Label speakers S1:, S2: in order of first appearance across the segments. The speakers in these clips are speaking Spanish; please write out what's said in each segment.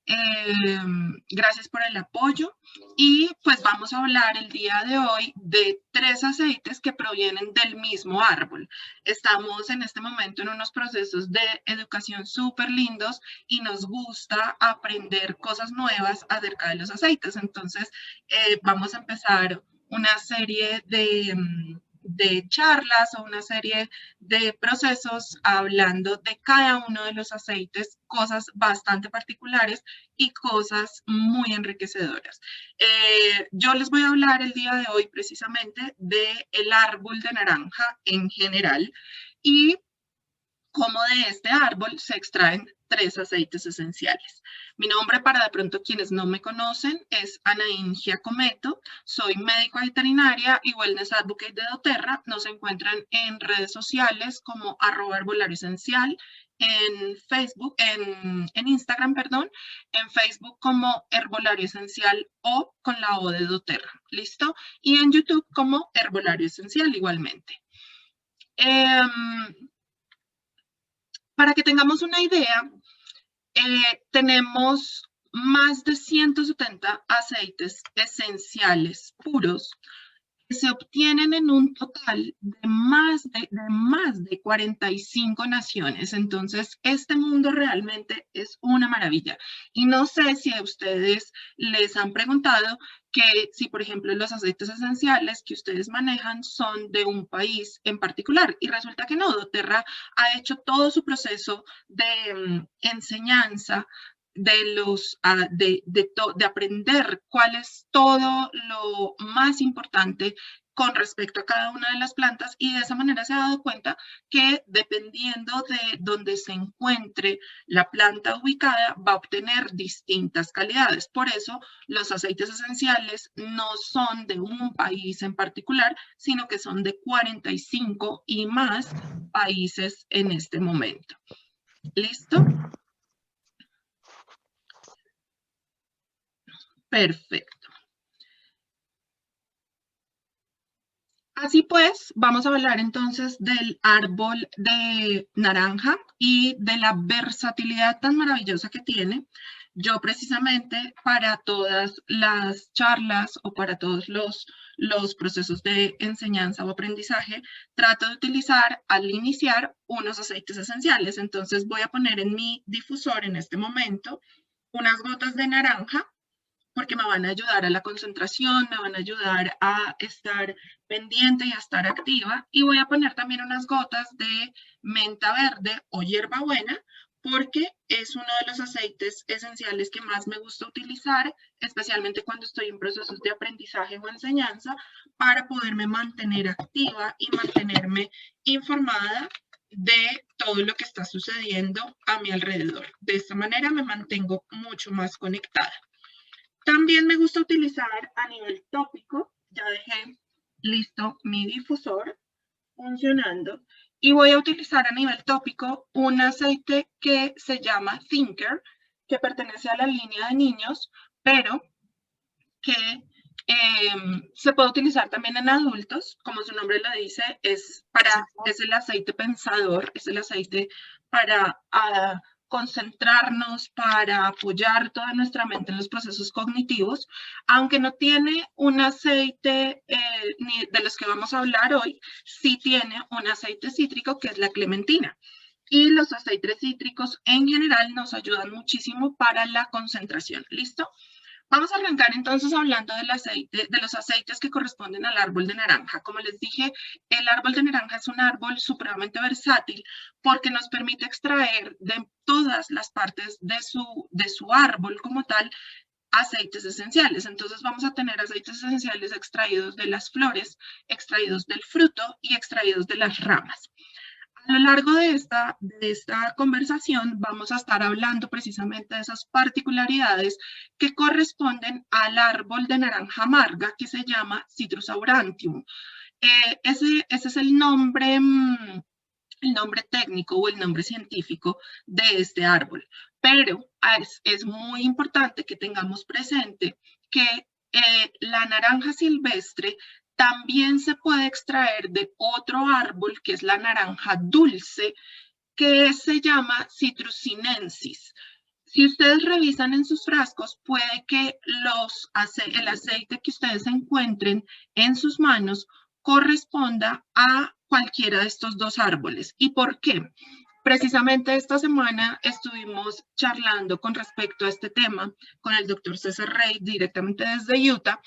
S1: Gracias por el apoyo y pues vamos a hablar el día de hoy de 3 aceites que provienen del mismo árbol. Estamos en este momento en unos procesos de educación súper lindos y nos gusta aprender cosas nuevas acerca de los aceites. Entonces vamos a empezar una serie de charlas o una serie de procesos hablando de cada uno de los aceites, cosas bastante particulares y cosas muy enriquecedoras. Yo les voy a hablar el día de hoy precisamente del árbol de naranja en general y cómo de este árbol se extraen 3 aceites esenciales. Mi nombre, para de pronto quienes no me conocen, es Anaín Giacometto. Soy médico veterinaria y wellness advocate de doTERRA. Nos encuentran en redes sociales como @herbolarios-esencial, en Facebook, en Instagram, perdón, en Facebook como Herbolario Esencial o con la O de doTERRA, ¿listo? Y en YouTube como Herbolario Esencial igualmente. Para que tengamos una idea, tenemos más de 170 aceites esenciales puros que se obtienen en un total de más de 45 naciones. Entonces, este mundo realmente es una maravilla. Y no sé si a ustedes les han preguntado que si, por ejemplo, los aceites esenciales que ustedes manejan son de un país en particular. Y resulta que no, doTERRA ha hecho todo su proceso de enseñanza de aprender cuál es todo lo más importante con respecto a cada una de las plantas y de esa manera se ha dado cuenta que dependiendo de donde se encuentre la planta ubicada va a obtener distintas calidades. Por eso los aceites esenciales no son de un país en particular, sino que son de 45 y más países en este momento. ¿Listo? Perfecto. Así pues, vamos a hablar entonces del árbol de naranja y de la versatilidad tan maravillosa que tiene. Yo precisamente para todas las charlas o para todos los procesos de enseñanza o aprendizaje, trato de utilizar al iniciar unos aceites esenciales. Entonces voy a poner en mi difusor en este momento unas gotas de naranja porque me van a ayudar a la concentración, me van a ayudar a estar pendiente y a estar activa. Y voy a poner también unas gotas de menta verde o hierbabuena, porque es uno de los aceites esenciales que más me gusta utilizar, especialmente cuando estoy en procesos de aprendizaje o enseñanza, para poderme mantener activa y mantenerme informada de todo lo que está sucediendo a mi alrededor. De esta manera me mantengo mucho más conectada. También me gusta utilizar a nivel tópico, ya dejé listo mi difusor funcionando y voy a utilizar a nivel tópico un aceite que se llama Thinker, que pertenece a la línea de niños, pero que se puede utilizar también en adultos, como su nombre lo dice, es el aceite pensador, es el aceite para concentrarnos, para apoyar toda nuestra mente en los procesos cognitivos, aunque no tiene un aceite de los que vamos a hablar hoy, sí tiene un aceite cítrico que es la clementina. Y los aceites cítricos en general nos ayudan muchísimo para la concentración. ¿Listo? Vamos a arrancar entonces hablando del aceite, de los aceites que corresponden al árbol de naranja. Como les dije, el árbol de naranja es un árbol supremamente versátil porque nos permite extraer de todas las partes de su árbol como tal aceites esenciales. Entonces vamos a tener aceites esenciales extraídos de las flores, extraídos del fruto y extraídos de las ramas. A lo largo de esta conversación vamos a estar hablando precisamente de esas particularidades que corresponden al árbol de naranja amarga que se llama Citrus aurantium. Ese es el nombre técnico o el nombre científico de este árbol. Pero es muy importante que tengamos presente que la naranja silvestre también se puede extraer de otro árbol que es la naranja dulce, que se llama Citrus sinensis. Si ustedes revisan en sus frascos, puede que el aceite que ustedes encuentren en sus manos corresponda a cualquiera de estos dos árboles. ¿Y por qué? Precisamente esta semana estuvimos charlando con respecto a este tema con el doctor César Rey, directamente desde Utah,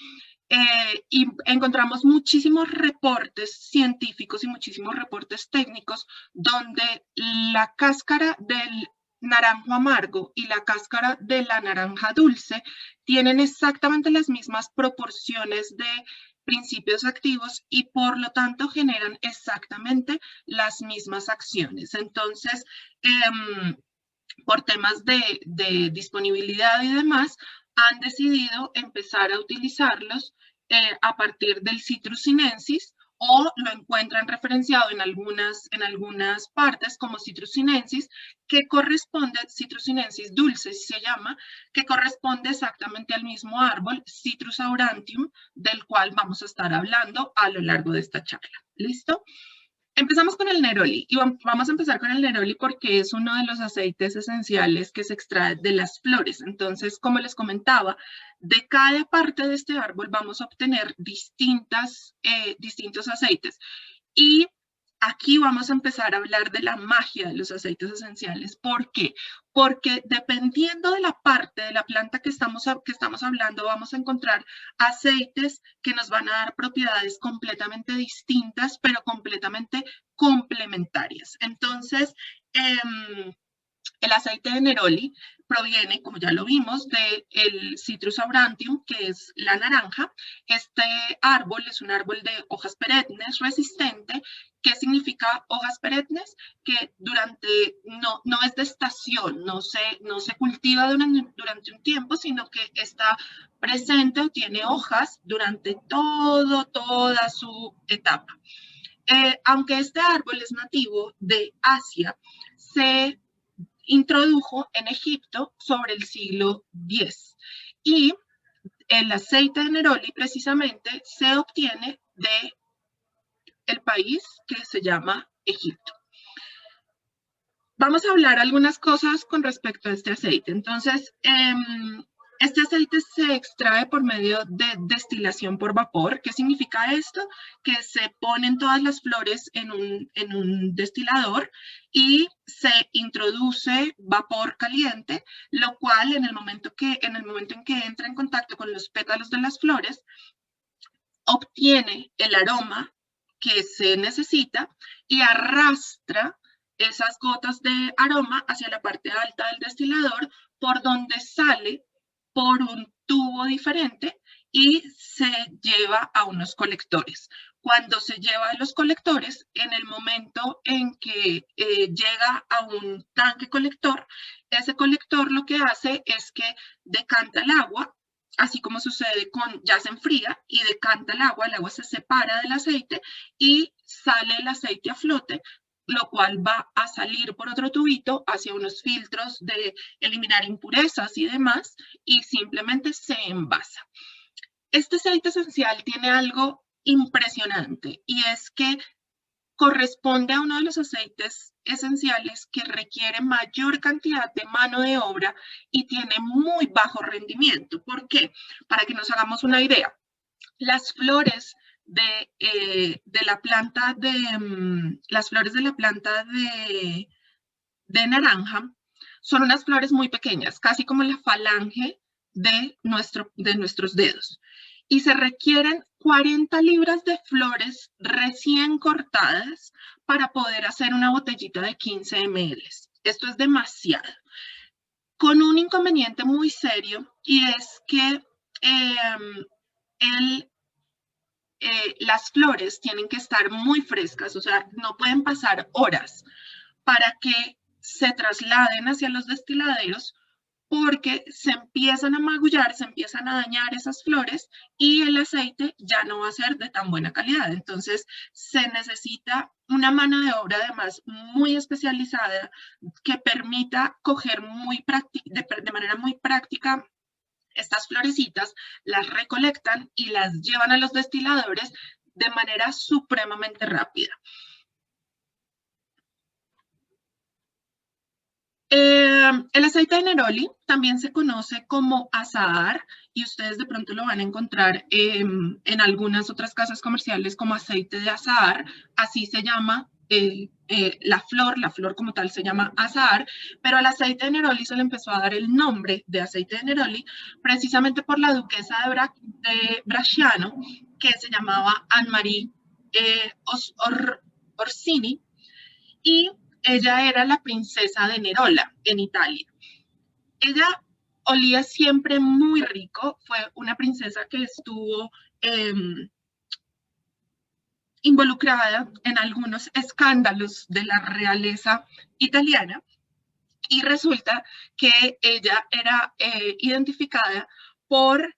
S1: y encontramos muchísimos reportes científicos y muchísimos reportes técnicos donde la cáscara del naranjo amargo y la cáscara de la naranja dulce tienen exactamente las mismas proporciones de principios activos y por lo tanto generan exactamente las mismas acciones. Entonces, por temas de disponibilidad y demás, han decidido empezar a utilizarlos a partir del Citrus sinensis, o lo encuentran referenciado en algunas partes como Citrus sinensis, que corresponde, Citrus sinensis dulce se llama, que corresponde exactamente al mismo árbol, Citrus aurantium, del cual vamos a estar hablando a lo largo de esta charla. ¿Listo? Empezamos con el neroli y vamos a empezar con el neroli porque es uno de los aceites esenciales que se extrae de las flores. Entonces, como les comentaba, de cada parte de este árbol vamos a obtener distintos aceites. Y aquí vamos a empezar a hablar de la magia de los aceites esenciales. ¿Por qué? Porque dependiendo de la parte de la planta que estamos hablando, vamos a encontrar aceites que nos van a dar propiedades completamente distintas, pero completamente complementarias. Entonces, el aceite de neroli proviene, como ya lo vimos, del Citrus aurantium, que es la naranja. Este árbol es un árbol de hojas perennes resistente. ¿Qué significa hojas perennes? Que no es de estación, no se cultiva durante un tiempo, sino que está presente o tiene hojas durante toda su etapa. Aunque este árbol es nativo de Asia, se introdujo en Egipto sobre el siglo X. Y el aceite de neroli precisamente se obtiene del país que se llama Egipto. Vamos a hablar algunas cosas con respecto a este aceite. Entonces, este aceite se extrae por medio de destilación por vapor. ¿Qué significa esto? Que se ponen todas las flores en un destilador y se introduce vapor caliente, lo cual en el momento en que entra en contacto con los pétalos de las flores, obtiene el aroma que se necesita y arrastra esas gotas de aroma hacia la parte alta del destilador, por donde sale por un tubo diferente y se lleva a unos colectores. Cuando se lleva a los colectores, en el momento en que llega a un tanque colector, ese colector lo que hace es que decanta el agua, así como sucede ya se enfría y decanta el agua se separa del aceite y sale el aceite a flote, lo cual va a salir por otro tubito hacia unos filtros de eliminar impurezas y demás, y simplemente se envasa. Este aceite esencial tiene algo impresionante, y es que corresponde a uno de los aceites esenciales que requiere mayor cantidad de mano de obra y tiene muy bajo rendimiento. ¿Por qué? Para que nos hagamos una idea. Las flores de la planta de naranja son unas flores muy pequeñas, casi como la falange de nuestros dedos. Y se requieren 40 libras de flores recién cortadas para poder hacer una botellita de 15 ml. Esto es demasiado. Con un inconveniente muy serio, y es que las flores tienen que estar muy frescas, o sea, no pueden pasar horas para que se trasladen hacia los destiladeros, porque se empiezan a magullar, se empiezan a dañar esas flores y el aceite ya no va a ser de tan buena calidad. Entonces, se necesita una mano de obra además muy especializada que permita coger de manera muy práctica estas florecitas, las recolectan y las llevan a los destiladores de manera supremamente rápida. El aceite de neroli también se conoce como azahar y ustedes de pronto lo van a encontrar en algunas otras casas comerciales como aceite de azahar, así se llama la flor como tal se llama azahar, pero al aceite de neroli se le empezó a dar el nombre de aceite de neroli precisamente por la duquesa de Bracciano, que se llamaba Anne-Marie Orsini, y ella era la princesa de Nerola en Italia. Ella olía siempre muy rico, fue una princesa que estuvo involucrada en algunos escándalos de la realeza italiana y resulta que ella era identificada por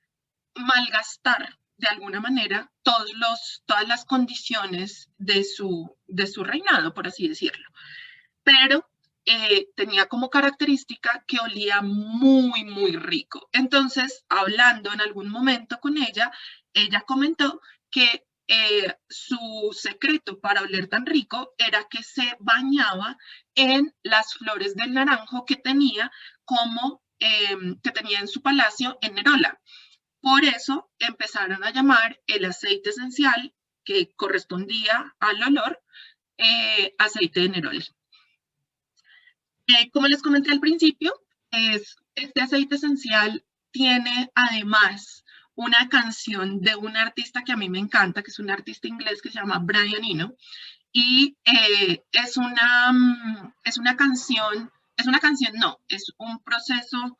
S1: malgastar de alguna manera todas las condiciones de su reinado, por así decirlo. Pero tenía como característica que olía muy, muy rico. Entonces, hablando en algún momento con ella, ella comentó que su secreto para oler tan rico era que se bañaba en las flores del naranjo que tenía que tenía en su palacio en Nerola. Por eso empezaron a llamar el aceite esencial que correspondía al olor aceite de neroli. Como les comenté al principio, este aceite esencial tiene además una canción de un artista que a mí me encanta, que es un artista inglés que se llama Brian Eno, y es una canción, no, es un proceso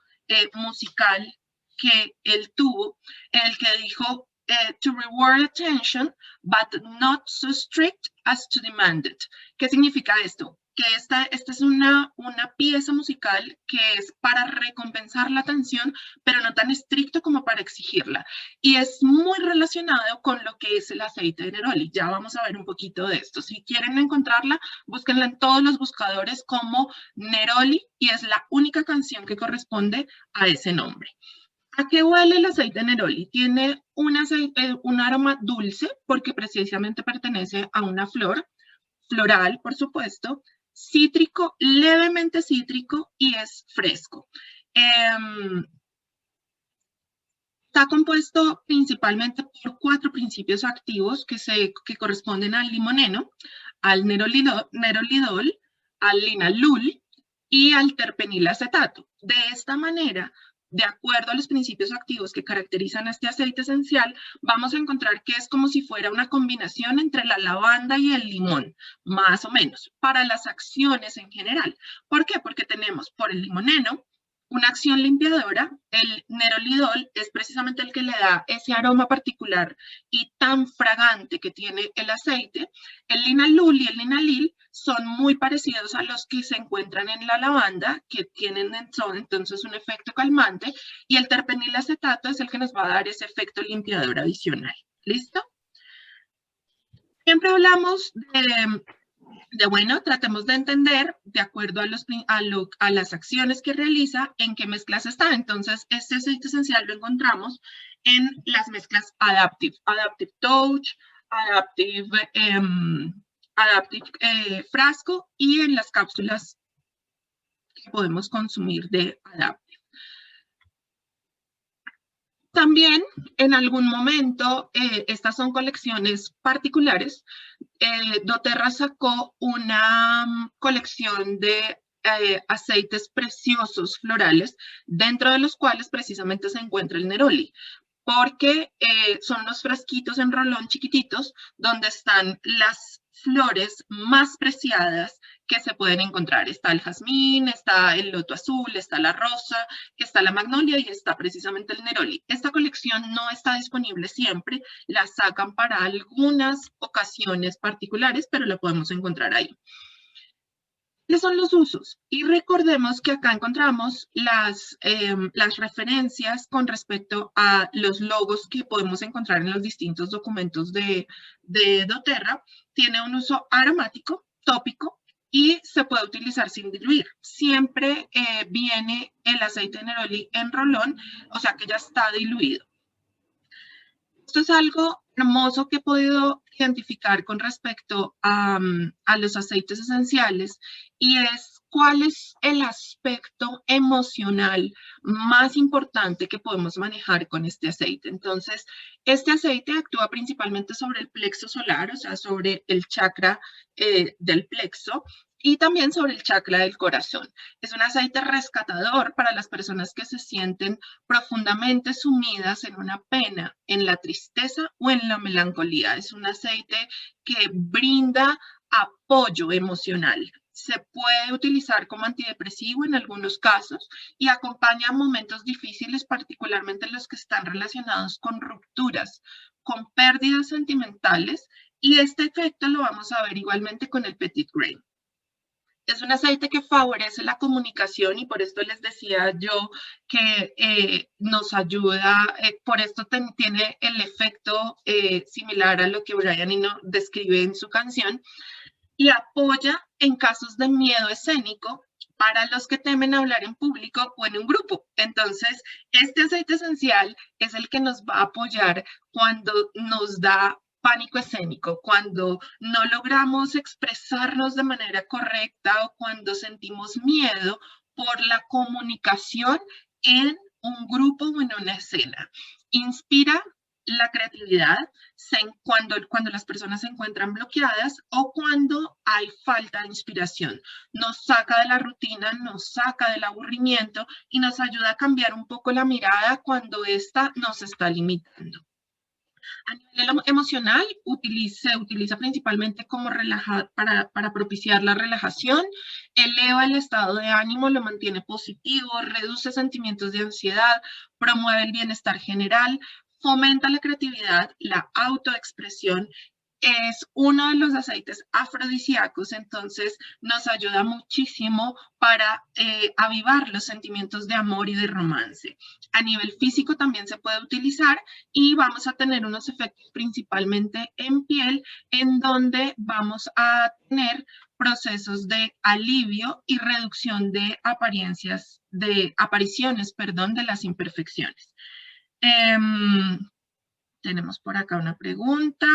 S1: musical que él tuvo, en el que dijo, to reward attention, but not so strict as to demand it. ¿Qué significa esto? Que esta es una pieza musical que es para recompensar la atención, pero no tan estricto como para exigirla. Y es muy relacionado con lo que es el aceite de neroli. Ya vamos a ver un poquito de esto. Si quieren encontrarla, búsquenla en todos los buscadores como Neroli y es la única canción que corresponde a ese nombre. ¿A qué huele el aceite de neroli? Tiene un aroma dulce porque precisamente pertenece a una flor, floral, por supuesto, cítrico, levemente cítrico y es fresco. Está compuesto principalmente por 4 principios activos que corresponden al limoneno, al nerolidol, al linalul y al terpenilacetato. De esta manera, de acuerdo a los principios activos que caracterizan a este aceite esencial, vamos a encontrar que es como si fuera una combinación entre la lavanda y el limón, más o menos, para las acciones en general. ¿Por qué? Porque tenemos por el limoneno una acción limpiadora, el nerolidol es precisamente el que le da ese aroma particular y tan fragante que tiene el aceite. El linalul y el linalil son muy parecidos a los que se encuentran en la lavanda, que tienen entonces un efecto calmante, y el terpenilacetato es el que nos va a dar ese efecto limpiador adicional. ¿Listo? Siempre hablamos bueno, tratemos de entender, de acuerdo a las acciones que realiza, en qué mezclas está. Entonces, este aceite esencial lo encontramos en las mezclas Adaptive Touch, Adaptive Frasco y en las cápsulas que podemos consumir de Adaptive. También, en algún momento, estas son colecciones particulares. doTERRA sacó una colección de aceites preciosos florales, dentro de los cuales precisamente se encuentra el neroli, porque son unos frasquitos en rolón chiquititos donde están las flores más preciadas que se pueden encontrar. Está el jazmín, está el loto azul, está la rosa, está la magnolia y está precisamente el neroli. Esta colección no está disponible siempre, la sacan para algunas ocasiones particulares, pero la podemos encontrar ahí. ¿Cuáles son los usos? Y recordemos que acá encontramos las referencias con respecto a los logos que podemos encontrar en los distintos documentos de doTERRA. Tiene un uso aromático, tópico, y se puede utilizar sin diluir. Siempre viene el aceite de neroli en rolón, o sea que ya está diluido. Esto es algo hermoso que he podido identificar con respecto a los aceites esenciales y es ¿cuál es el aspecto emocional más importante que podemos manejar con este aceite? Entonces, este aceite actúa principalmente sobre el plexo solar, o sea, sobre el chakra del plexo, y también sobre el chakra del corazón. Es un aceite rescatador para las personas que se sienten profundamente sumidas en una pena, en la tristeza o en la melancolía. Es un aceite que brinda apoyo emocional. Se puede utilizar como antidepresivo en algunos casos y acompaña momentos difíciles, particularmente los que están relacionados con rupturas, con pérdidas sentimentales, y este efecto lo vamos a ver igualmente con el Petit Grain. Es un aceite que favorece la comunicación y por esto les decía yo que nos ayuda, por esto tiene el efecto similar a lo que Brian Eno describe en su canción, y apoya en casos de miedo escénico para los que temen hablar en público o en un grupo. Entonces, este aceite esencial es el que nos va a apoyar cuando nos da pánico escénico, cuando no logramos expresarnos de manera correcta o cuando sentimos miedo por la comunicación en un grupo o en una escena. Inspira la creatividad cuando las personas se encuentran bloqueadas o cuando hay falta de inspiración. Nos saca de la rutina, nos saca del aburrimiento y nos ayuda a cambiar un poco la mirada cuando esta nos está limitando. A nivel emocional, se utiliza principalmente como para propiciar la relajación, eleva el estado de ánimo, lo mantiene positivo, reduce sentimientos de ansiedad, promueve el bienestar general, fomenta la creatividad, la autoexpresión. Es uno de los aceites afrodisíacos, entonces nos ayuda muchísimo para avivar los sentimientos de amor y de romance. A nivel físico también se puede utilizar y vamos a tener unos efectos principalmente en piel, en donde vamos a tener procesos de alivio y reducción de apariciones, de las imperfecciones. Tenemos por acá una pregunta.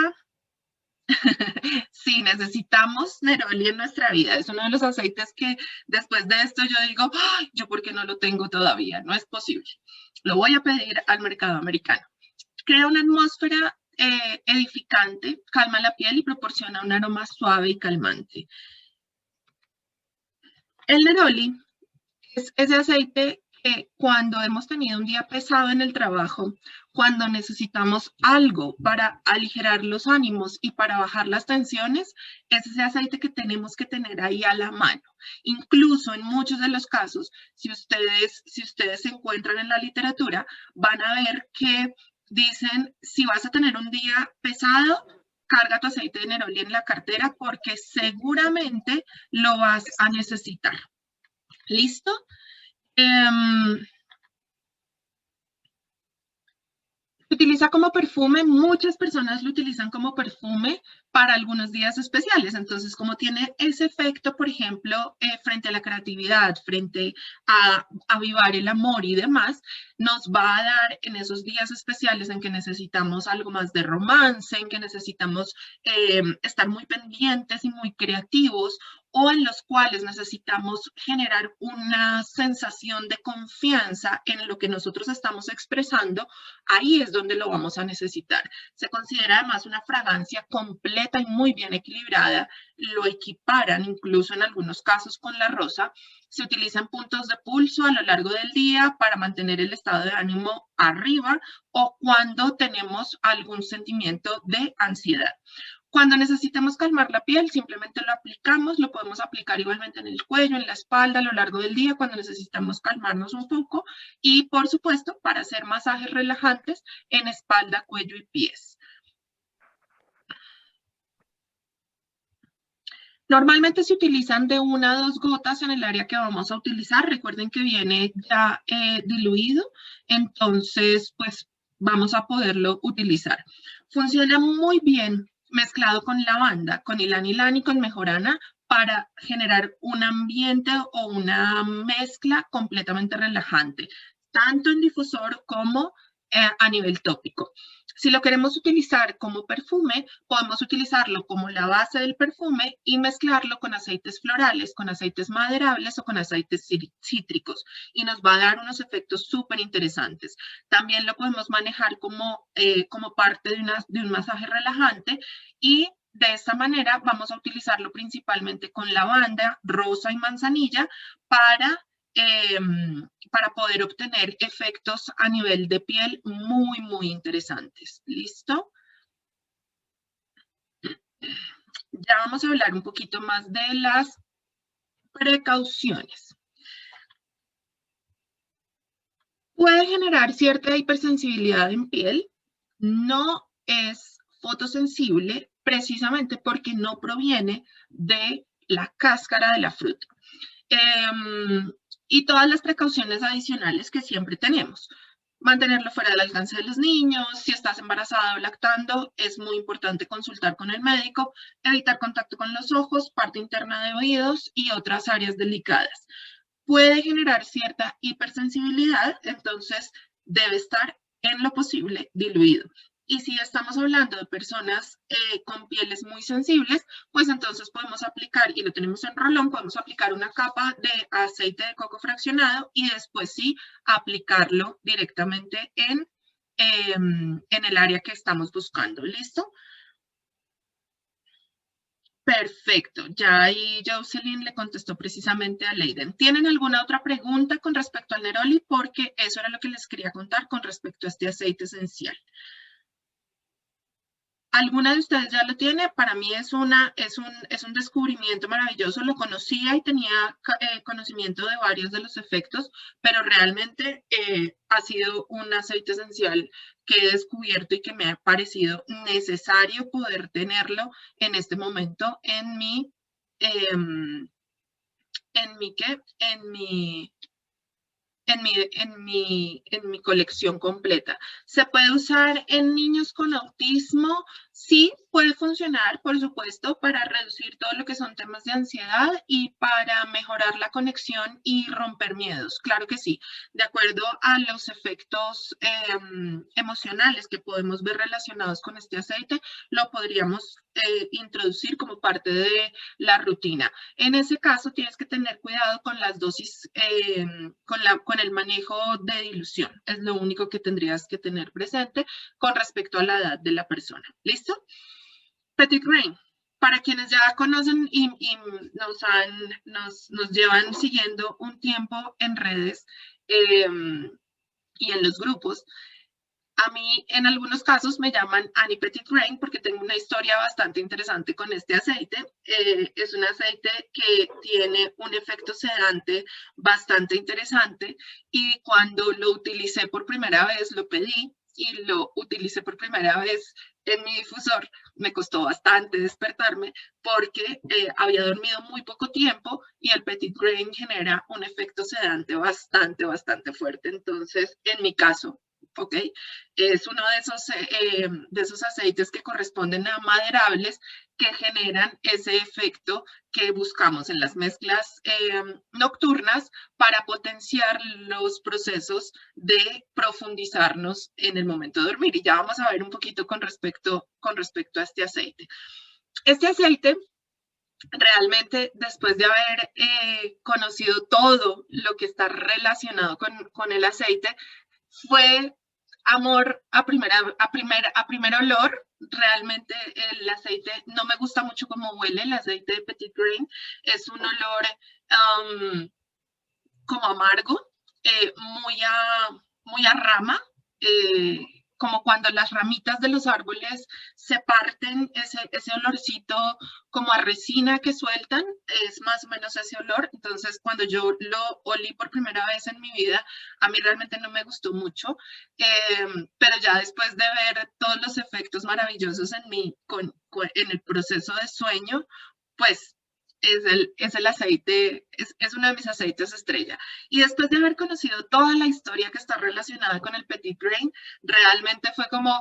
S1: Sí, necesitamos neroli en nuestra vida. Es uno de los aceites que después de esto yo digo, ¡ay! ¿Yo por qué no lo tengo todavía? No es posible. Lo voy a pedir al mercado americano. Crea una atmósfera edificante, calma la piel y proporciona un aroma suave y calmante. El neroli es ese aceite que cuando hemos tenido un día pesado en el trabajo, cuando necesitamos algo para aligerar los ánimos y para bajar las tensiones, es ese aceite que tenemos que tener ahí a la mano. Incluso en muchos de los casos, si ustedes se encuentran en la literatura, van a ver que dicen, si vas a tener un día pesado, carga tu aceite de neroli en la cartera porque seguramente lo vas a necesitar. ¿Listo? Se utiliza como perfume, muchas personas lo utilizan como perfume para algunos días especiales. Entonces, como tiene ese efecto, por ejemplo, frente a la creatividad, frente a avivar el amor y demás, nos va a dar en esos días especiales en que necesitamos algo más de romance, en que necesitamos estar muy pendientes y muy creativos, o en los cuales necesitamos generar una sensación de confianza en lo que nosotros estamos expresando, ahí es donde lo vamos a necesitar. Se considera además una fragancia completa y muy bien equilibrada, lo equiparan incluso en algunos casos con la rosa. Se utilizan puntos de pulso a lo largo del día para mantener el estado de ánimo arriba o cuando tenemos algún sentimiento de ansiedad. Cuando necesitemos calmar la piel, simplemente lo aplicamos, lo podemos aplicar igualmente en el cuello, en la espalda, a lo largo del día, cuando necesitamos calmarnos un poco. Y, por supuesto, para hacer masajes relajantes en espalda, cuello y pies. Normalmente se utilizan de 1 a 2 gotas en el área que vamos a utilizar. Recuerden que viene ya diluido, entonces, pues, vamos a poderlo utilizar. Funciona muy bien mezclado con lavanda, con ylang ylang y con mejorana para generar un ambiente o una mezcla completamente relajante, tanto en difusor como a nivel tópico. Si lo queremos utilizar como perfume, podemos utilizarlo como la base del perfume y mezclarlo con aceites florales, con aceites maderables o con aceites cítricos y nos va a dar unos efectos súper interesantes. También lo podemos manejar como parte de un masaje relajante y de esta manera vamos a utilizarlo principalmente con lavanda, rosa y manzanilla para eh, para poder obtener efectos a nivel de piel muy, muy interesantes. ¿Listo? Ya vamos a hablar un poquito más de las precauciones. Puede generar cierta hipersensibilidad en piel, no es fotosensible precisamente porque no proviene de la cáscara de la fruta. Y todas las precauciones adicionales que siempre tenemos. Mantenerlo fuera del alcance de los niños, si estás embarazada o lactando, es muy importante consultar con el médico, evitar contacto con los ojos, parte interna de oídos y otras áreas delicadas. Puede generar cierta hipersensibilidad, entonces debe estar en lo posible diluido. Y si estamos hablando de personas con pieles muy sensibles, pues entonces podemos aplicar, y lo tenemos en rolón, podemos aplicar una capa de aceite de coco fraccionado y después sí aplicarlo directamente en el área que estamos buscando. ¿Listo? Perfecto, ya ahí Jocelyn le contestó precisamente a Leiden. ¿Tienen alguna otra pregunta con respecto al neroli? Porque eso era lo que les quería contar con respecto a este aceite esencial. ¿Alguna de ustedes ya lo tiene? Para mí es un descubrimiento maravilloso. Lo conocía y tenía conocimiento de varios de los efectos, pero realmente ha sido un aceite esencial que he descubierto y que me ha parecido necesario poder tenerlo en este momento em, ¿qué? En mi colección completa. ¿Se puede usar en niños con autismo? Sí, puede funcionar, por supuesto, para reducir todo lo que son temas de ansiedad y para mejorar la conexión y romper miedos. Claro que sí, de acuerdo a los efectos emocionales que podemos ver relacionados con este aceite, lo podríamos introducir como parte de la rutina. En ese caso, tienes que tener cuidado con las dosis, con el manejo de dilución. Es lo único que tendrías que tener presente con respecto a la edad de la persona. ¿Listo? Petit Grain. Para quienes ya conocen y nos llevan siguiendo un tiempo en redes y en los grupos, a mí, en algunos casos, me llaman Annie Petit Grain porque tengo una historia bastante interesante con este aceite. Es un aceite que tiene un efecto sedante bastante interesante y cuando lo utilicé por primera vez, lo pedí y lo utilicé por primera vez en mi difusor, me costó bastante despertarme porque había dormido muy poco tiempo y el Petit Grain genera un efecto sedante bastante fuerte. Entonces, en mi caso, ¿ok? Es uno de esos aceites que corresponden a maderables que generan ese efecto que buscamos en las mezclas nocturnas para potenciar los procesos de profundizarnos en el momento de dormir. Y ya vamos a ver un poquito con respecto a este aceite. Este aceite realmente después de haber conocido todo lo que está relacionado con el aceite, fue amor a primer olor. Realmente el aceite no me gusta mucho cómo huele, el aceite de Petit Grain. Es un olor como amargo, muy a rama, como cuando las ramitas de los árboles se parten, ese olorcito como a resina que sueltan, es más o menos ese olor. Entonces, cuando yo lo olí por primera vez en mi vida, a mí realmente no me gustó mucho, pero ya después de ver todos los efectos maravillosos en mí en el proceso de sueño, pues es el aceite, es uno de mis aceites estrella. Y después de haber conocido toda la historia que está relacionada con el Petit Grain, realmente fue como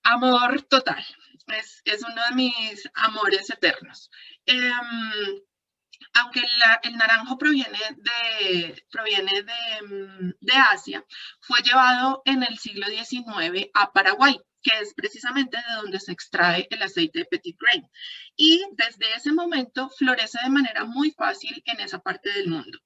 S1: amor total. Es uno de mis amores eternos. Aunque el naranjo de Asia, fue llevado en el siglo XIX a Paraguay, que es precisamente de donde se extrae el aceite de Petit Grain. Y desde ese momento florece de manera muy fácil en esa parte del mundo.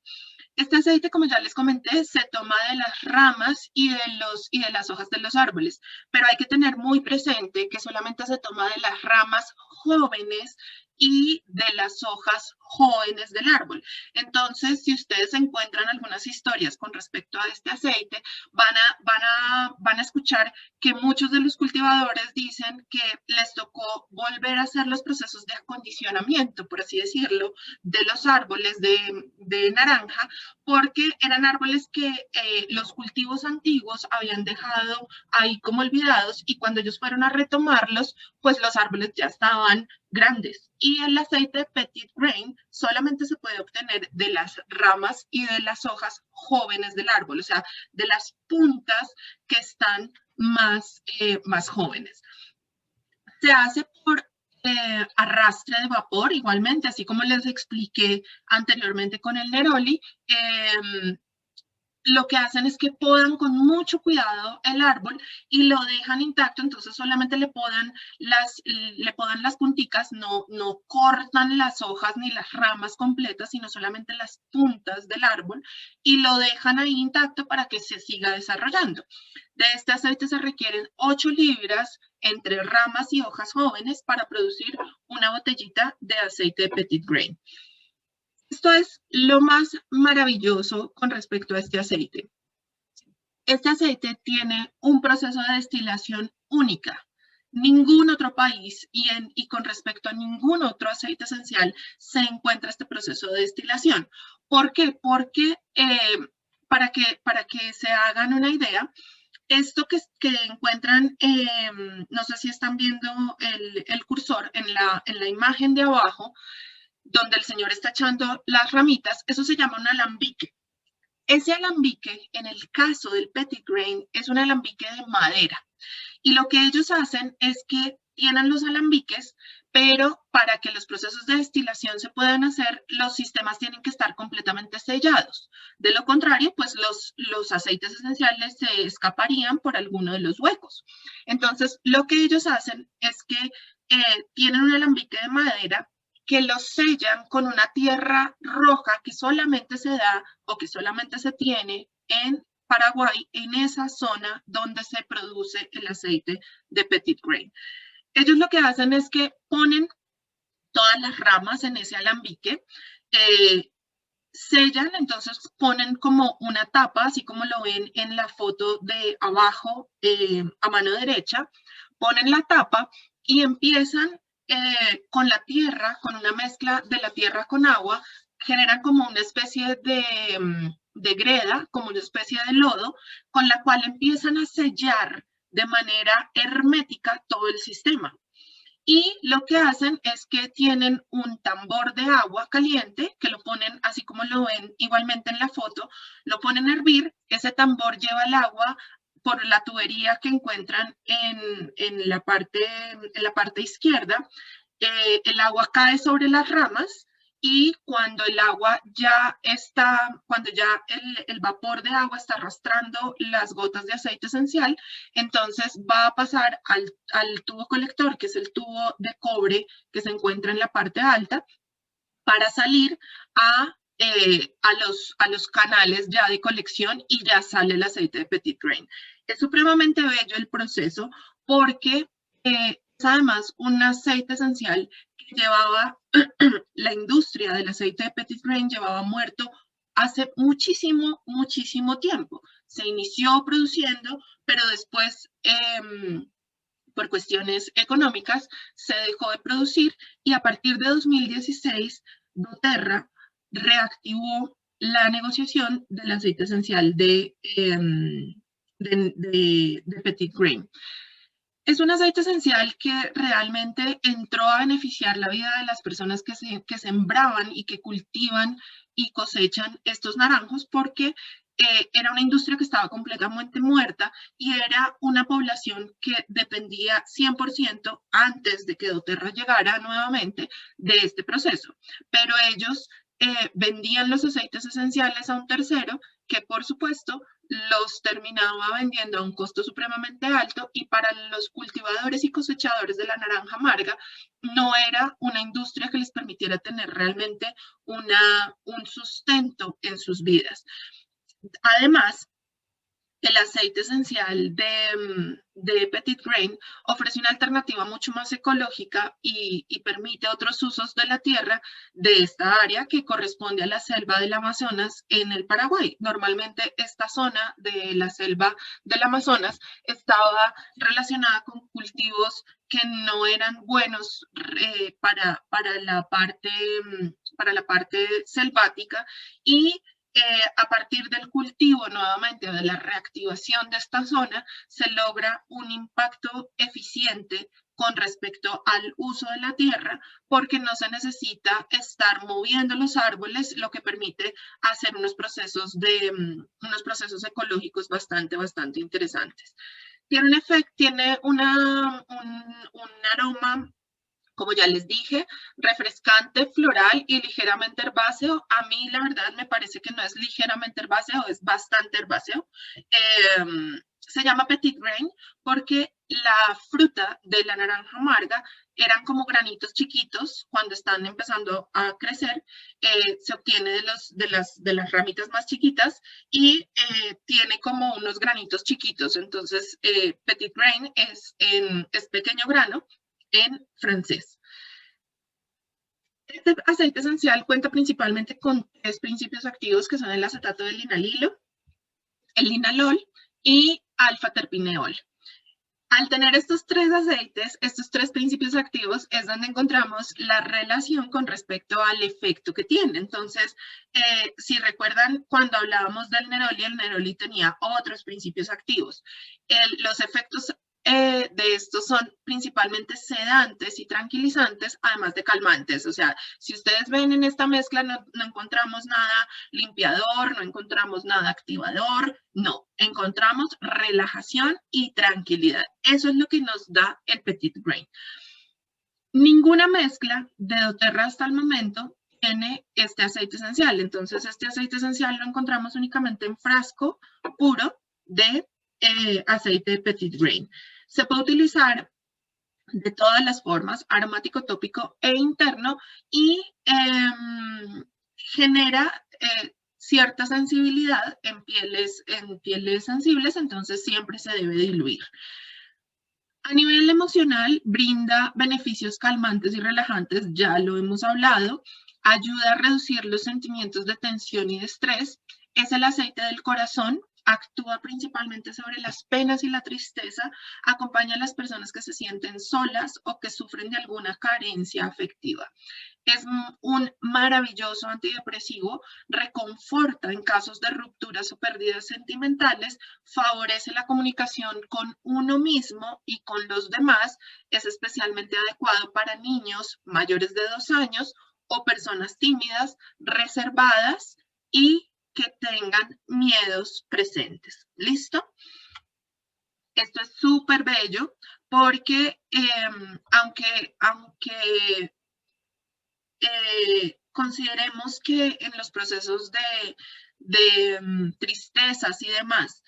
S1: Este aceite, como ya les comenté, se toma de las ramas y de las hojas de los árboles, pero hay que tener muy presente que solamente se toma de las ramas jóvenes y de las hojas jóvenes del árbol. Entonces, si ustedes encuentran algunas historias con respecto a este aceite, van a escuchar que muchos de los cultivadores dicen que les tocó volver a hacer los procesos de acondicionamiento, por así decirlo, de los árboles de naranja, porque eran árboles que los cultivos antiguos habían dejado ahí como olvidados, y cuando ellos fueron a retomarlos, pues los árboles ya estaban grandes. Y el aceite de Petit Grain solamente se puede obtener de las ramas y de las hojas jóvenes del árbol, o sea, de las puntas que están más jóvenes. Se hace por arrastre de vapor, igualmente, así como les expliqué anteriormente con el Neroli. Lo que hacen es que podan con mucho cuidado el árbol y lo dejan intacto, entonces solamente le podan las punticas, no cortan las hojas ni las ramas completas, sino solamente las puntas del árbol, y lo dejan ahí intacto para que se siga desarrollando. De este aceite se requieren 8 libras entre ramas y hojas jóvenes para producir una botellita de aceite de Petit Grain. Esto es lo más maravilloso con respecto a este aceite. Este aceite tiene un proceso de destilación única. Ningún otro país y con respecto a ningún otro aceite esencial se encuentra este proceso de destilación. ¿Por qué? Porque para que se hagan una idea, esto que encuentran, no sé si están viendo el cursor en la imagen de abajo, donde el señor está echando las ramitas, eso se llama un alambique. Ese alambique, en el caso del Petit Grain, es un alambique de madera. Y lo que ellos hacen es que tienen los alambiques, pero para que los procesos de destilación se puedan hacer, los sistemas tienen que estar completamente sellados. De lo contrario, pues los aceites esenciales se escaparían por alguno de los huecos. Entonces, lo que ellos hacen es que tienen un alambique de madera que los sellan con una tierra roja que solamente se da o que solamente se tiene en Paraguay, en esa zona donde se produce el aceite de Petit Grain. Ellos lo que hacen es que ponen todas las ramas en ese alambique, sellan, entonces ponen como una tapa, así como lo ven en la foto de abajo a mano derecha, ponen la tapa y empiezan con la tierra, con una mezcla de la tierra con agua, generan como una especie de greda, como una especie de lodo, con la cual empiezan a sellar de manera hermética todo el sistema. Y lo que hacen es que tienen un tambor de agua caliente, que lo ponen así como lo ven igualmente en la foto, lo ponen a hervir, ese tambor lleva el agua por la tubería que encuentran en la parte izquierda, el agua cae sobre las ramas, y cuando el agua ya está, cuando ya el vapor de agua está arrastrando las gotas de aceite esencial, entonces va a pasar al tubo colector, que es el tubo de cobre que se encuentra en la parte alta, para salir a los canales ya de colección, y ya sale el aceite de Petit Grain. Es supremamente bello el proceso porque es además un aceite esencial que llevaba la industria del aceite de Petit Grain llevaba muerto hace muchísimo, muchísimo tiempo. Se inició produciendo, pero después, por cuestiones económicas, se dejó de producir, y a partir de 2016, doTERRA reactivó la negociación del aceite esencial de Petit Grain. Es un aceite esencial que realmente entró a beneficiar la vida de las personas que sembraban y que cultivan y cosechan estos naranjos, porque era una industria que estaba completamente muerta y era una población que dependía 100% antes de que doTERRA llegara nuevamente de este proceso. Pero ellos vendían los aceites esenciales a un tercero que, por supuesto, los terminaba vendiendo a un costo supremamente alto, y para los cultivadores y cosechadores de la naranja amarga no era una industria que les permitiera tener realmente un sustento en sus vidas. Además, el aceite esencial de Petit Grain ofrece una alternativa mucho más ecológica y permite otros usos de la tierra de esta área, que corresponde a la selva del Amazonas en el Paraguay. Normalmente esta zona de la selva del Amazonas estaba relacionada con cultivos que no eran buenos para la parte selvática, y a partir del cultivo nuevamente, de la reactivación de esta zona, se logra un impacto eficiente con respecto al uso de la tierra, porque no se necesita estar moviendo los árboles, lo que permite hacer unos procesos ecológicos bastante interesantes. Tiene un aroma, como ya les dije, refrescante, floral y ligeramente herbáceo. A mí, la verdad, me parece que no es ligeramente herbáceo, es bastante herbáceo. Se llama Petit Grain porque la fruta de la naranja amarga eran como granitos chiquitos cuando están empezando a crecer. Se obtiene de las ramitas más chiquitas y tiene como unos granitos chiquitos. Entonces, Petit Grain es pequeño grano en francés. Este aceite esencial cuenta principalmente con 3 principios activos, que son el acetato del linalilo, el linalol y alfa-terpineol. Al tener estos 3 aceites, estos 3 principios activos, es donde encontramos la relación con respecto al efecto que tiene. Entonces, si recuerdan, cuando hablábamos del neroli, el neroli tenía otros principios activos. Los efectos de estos son principalmente sedantes y tranquilizantes, además de calmantes. O sea, si ustedes ven en esta mezcla, no encontramos nada limpiador, no encontramos nada activador, no, encontramos relajación y tranquilidad. Eso es lo que nos da el Petit Grain. Ninguna mezcla de doTERRA hasta el momento tiene este aceite esencial. Entonces, este aceite esencial lo encontramos únicamente en frasco puro de aceite de Petit Grain. Se puede utilizar de todas las formas, aromático, tópico e interno, y genera cierta sensibilidad en pieles sensibles, entonces siempre se debe diluir. A nivel emocional, brinda beneficios calmantes y relajantes, ya lo hemos hablado, ayuda a reducir los sentimientos de tensión y de estrés, es el aceite del corazón, actúa principalmente sobre las penas y la tristeza, acompaña a las personas que se sienten solas o que sufren de alguna carencia afectiva. Es un maravilloso antidepresivo, reconforta en casos de rupturas o pérdidas sentimentales, favorece la comunicación con uno mismo y con los demás, es especialmente adecuado para niños mayores de 2 años o personas tímidas, reservadas y que tengan miedos presentes. ¿Listo? Esto es súper bello porque aunque consideremos que en los procesos de tristezas y demás,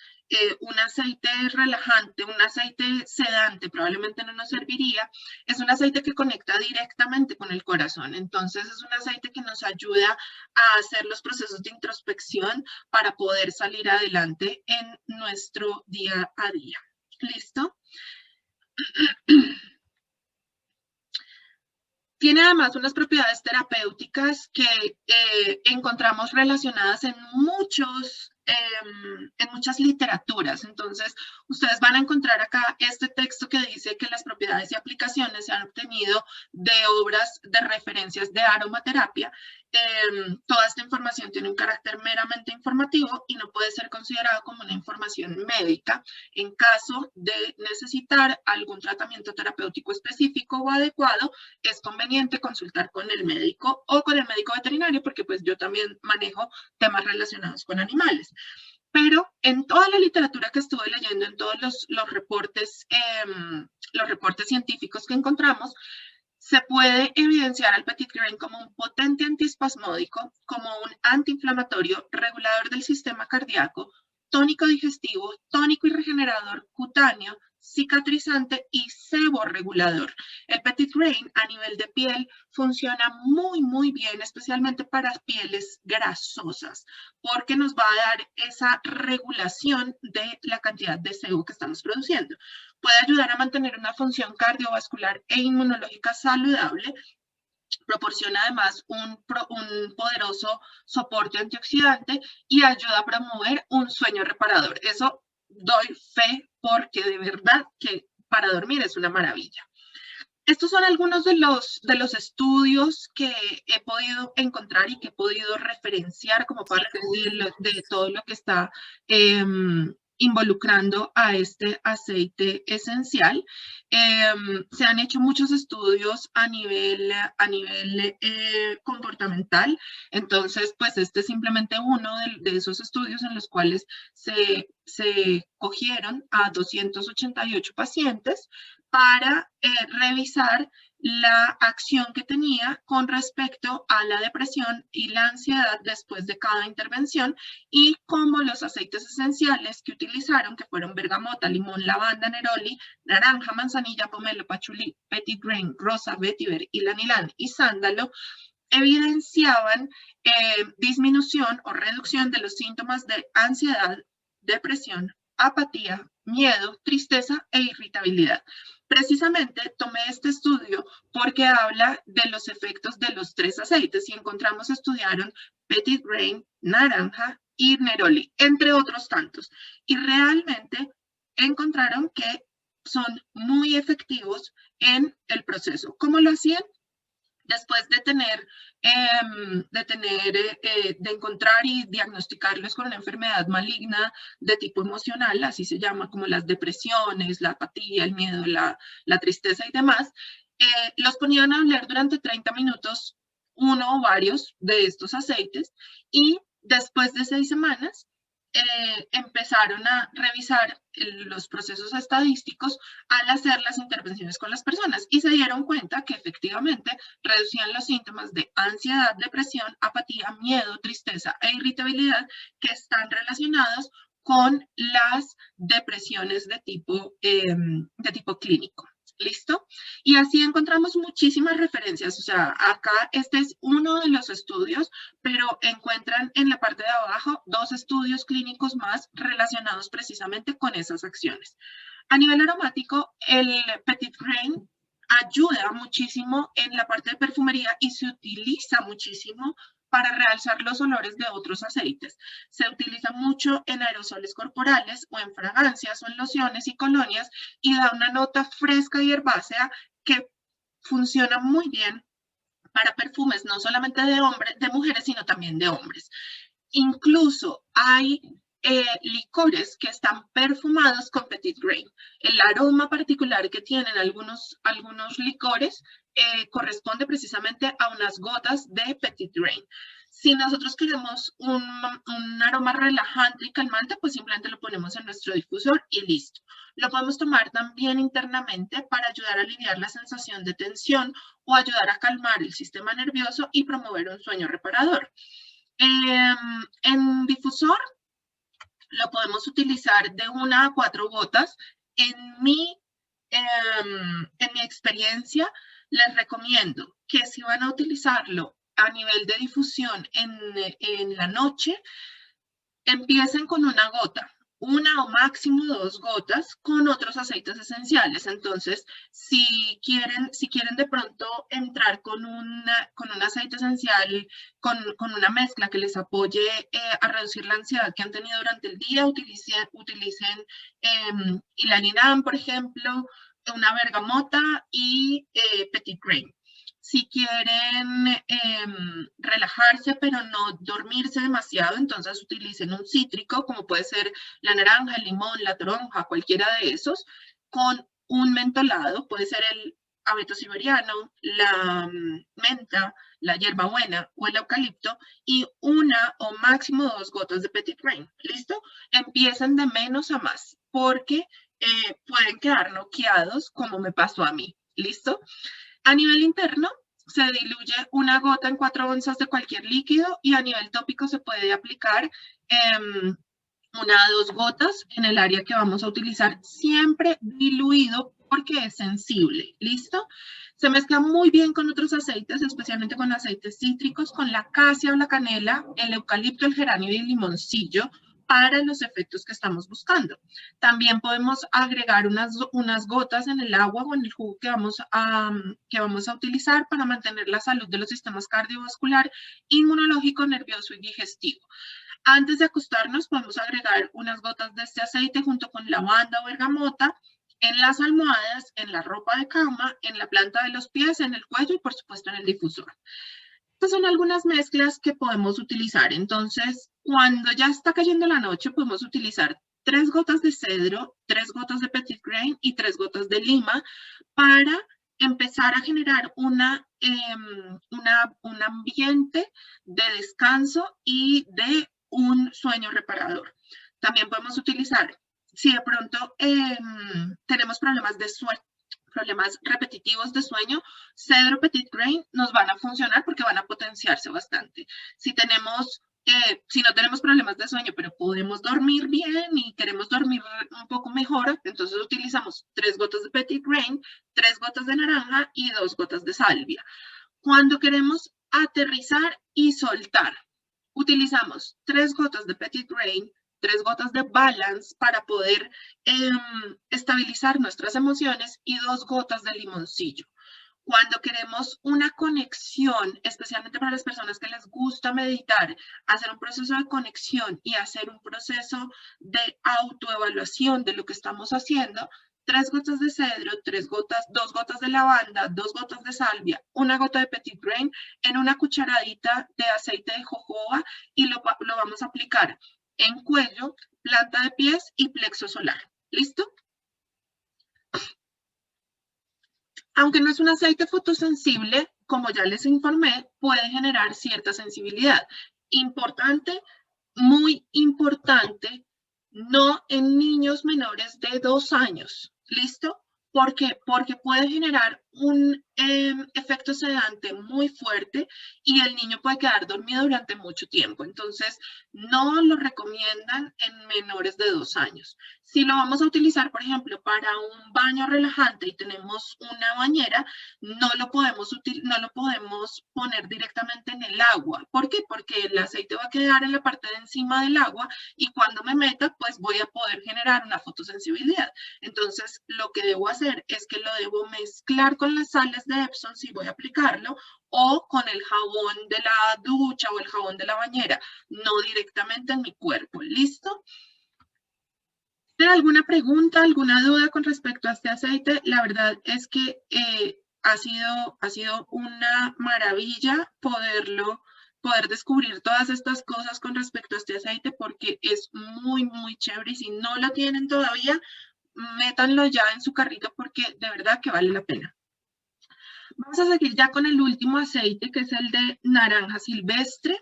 S1: un aceite relajante, un aceite sedante probablemente no nos serviría, es un aceite que conecta directamente con el corazón. Entonces es un aceite que nos ayuda a hacer los procesos de introspección para poder salir adelante en nuestro día a día. ¿Listo? Tiene además unas propiedades terapéuticas que encontramos relacionadas en muchas literaturas. Entonces, ustedes van a encontrar acá este texto que dice que las propiedades y aplicaciones se han obtenido de obras de referencias de aromaterapia. Toda esta información tiene un carácter meramente informativo y no puede ser considerado como una información médica. En caso de necesitar algún tratamiento terapéutico específico o adecuado, es conveniente consultar con el médico o con el médico veterinario, porque pues yo también manejo temas relacionados con animales. Pero en toda la literatura que estuve leyendo, en todos los reportes científicos que encontramos, Se puede evidenciar al Petit Grain como un potente antiespasmódico, como un antiinflamatorio, regulador del sistema cardíaco, tónico digestivo, tónico y regenerador cutáneo, cicatrizante y seborregulador. El Petit Grain a nivel de piel funciona muy bien, especialmente para pieles grasosas, porque nos va a dar esa regulación de la cantidad de sebo que estamos produciendo. Puede ayudar a mantener una función cardiovascular e inmunológica saludable. Proporciona además un poderoso soporte antioxidante y ayuda a promover un sueño reparador. Eso doy fe porque de verdad que para dormir es una maravilla. Estos son algunos de los estudios que he podido encontrar y que he podido referenciar como parte de todo lo que está involucrando a este aceite esencial. Se han hecho muchos estudios a nivel comportamental, entonces pues este es simplemente uno de esos estudios en los cuales se cogieron a 288 pacientes para revisar la acción que tenía con respecto a la depresión y la ansiedad después de cada intervención y cómo los aceites esenciales que utilizaron, que fueron bergamota, limón, lavanda, neroli, naranja, manzanilla, pomelo, pachulí, petit grain, rosa, vetiver, ylang-ylang y sándalo, evidenciaban disminución o reducción de los síntomas de ansiedad, depresión, apatía, miedo, tristeza e irritabilidad. Precisamente tomé este estudio porque habla de los efectos de los tres aceites y encontramos estudiaron Petit Grain, naranja y neroli, entre otros tantos. Y realmente encontraron que son muy efectivos en el proceso. ¿Cómo lo hacían? Después de encontrar y diagnosticarlos con una enfermedad maligna de tipo emocional, así se llama, como las depresiones, la apatía, el miedo, la tristeza y demás, los ponían a oler durante 30 minutos uno o varios de estos aceites y después de 6 semanas empezaron a revisar los procesos estadísticos al hacer las intervenciones con las personas y se dieron cuenta que efectivamente reducían los síntomas de ansiedad, depresión, apatía, miedo, tristeza e irritabilidad que están relacionados con las depresiones de tipo clínico. ¿Listo? Y así encontramos muchísimas referencias. O sea, acá este es uno de los estudios, pero encuentran en la parte de abajo 2 estudios clínicos más relacionados precisamente con esas acciones. A nivel aromático, el Petit Grain ayuda muchísimo en la parte de perfumería y se utiliza muchísimo para realzar los olores de otros aceites. Se utiliza mucho en aerosoles corporales o en fragancias o en lociones y colonias y da una nota fresca y herbácea que funciona muy bien para perfumes, no solamente de mujeres, sino también de hombres. Incluso hay licores que están perfumados con Petit Grain. El aroma particular que tienen algunos licores corresponde precisamente a unas gotas de Petit Grain. Si nosotros queremos un aroma relajante y calmante, pues simplemente lo ponemos en nuestro difusor y listo. Lo podemos tomar también internamente para ayudar a aliviar la sensación de tensión o ayudar a calmar el sistema nervioso y promover un sueño reparador. En difusor lo podemos utilizar de 1 a 4 gotas. En mi experiencia, les recomiendo que si van a utilizarlo a nivel de difusión en la noche, empiecen con 1 gota, 1 o máximo 2 gotas con otros aceites esenciales. Entonces, si quieren de pronto entrar con un aceite esencial, con una mezcla que les apoye a reducir la ansiedad que han tenido durante el día, utilicen ylang-ylang, por ejemplo, una bergamota y Petit Grain. Si quieren relajarse pero no dormirse demasiado, entonces utilicen un cítrico, como puede ser la naranja, el limón, la toronja, cualquiera de esos, con un mentolado, puede ser el abeto siberiano, la menta, la hierbabuena o el eucalipto, y 1 o máximo 2 gotas de Petit Grain. ¿Listo? Empiecen de menos a más, porque pueden quedar noqueados, como me pasó a mí. ¿Listo? A nivel interno, se diluye una gota en 4 onzas de cualquier líquido y a nivel tópico se puede aplicar 1 a 2 gotas en el área que vamos a utilizar, siempre diluido porque es sensible. ¿Listo? Se mezcla muy bien con otros aceites, especialmente con aceites cítricos, con la acacia o la canela, el eucalipto, el geranio y el limoncillo, para los efectos que estamos buscando. También podemos agregar unas gotas en el agua o en el jugo que vamos a utilizar para mantener la salud de los sistemas cardiovascular, inmunológico, nervioso y digestivo. Antes de acostarnos podemos agregar unas gotas de este aceite junto con lavanda o bergamota en las almohadas, en la ropa de cama, en la planta de los pies, en el cuello y por supuesto en el difusor. Estas son algunas mezclas que podemos utilizar. Entonces, cuando ya está cayendo la noche, podemos utilizar 3 gotas de cedro, 3 gotas de petit grain y 3 gotas de lima para empezar a generar un ambiente de descanso y de un sueño reparador. También podemos utilizar, si de pronto tenemos problemas de sueño, problemas repetitivos de sueño, cedro petit grain nos van a funcionar porque van a potenciarse bastante. Si no tenemos problemas de sueño, pero podemos dormir bien y queremos dormir un poco mejor, entonces utilizamos 3 gotas de petit grain, 3 gotas de naranja y 2 gotas de salvia. Cuando queremos aterrizar y soltar, utilizamos 3 gotas de petit grain, 3 gotas de balance para poder estabilizar nuestras emociones y 2 gotas de limoncillo. Cuando queremos una conexión, especialmente para las personas que les gusta meditar, hacer un proceso de conexión y hacer un proceso de autoevaluación de lo que estamos haciendo, 3 gotas de cedro, 2 gotas de lavanda, 2 gotas de salvia, 1 gota de petit grain en una cucharadita de aceite de jojoba y lo vamos a aplicar en cuello, planta de pies y plexo solar. ¿Listo? Aunque no es un aceite fotosensible, como ya les informé, puede generar cierta sensibilidad. Importante, muy importante, no en niños menores de 2 años. ¿Listo? ¿Por qué? Porque puede generar un efecto sedante muy fuerte y el niño puede quedar dormido durante mucho tiempo. Entonces, no lo recomiendan en menores de 2 años. Si lo vamos a utilizar, por ejemplo, para un baño relajante y tenemos una bañera, no lo podemos poner directamente en el agua. ¿Por qué? Porque el aceite va a quedar en la parte de encima del agua y cuando me meta, pues voy a poder generar una fotosensibilidad. Entonces, lo que debo hacer es que lo debo mezclar con las sales de Epsom si voy a aplicarlo o con el jabón de la ducha o el jabón de la bañera, no directamente en mi cuerpo. ¿Listo? ¿Tiene alguna pregunta, alguna duda con respecto a este aceite? La verdad es que ha sido una maravilla poder descubrir todas estas cosas con respecto a este aceite porque es muy, muy chévere y si no lo tienen todavía, métanlo ya en su carrito porque de verdad que vale la pena. Vamos a seguir ya con el último aceite que es el de naranja silvestre.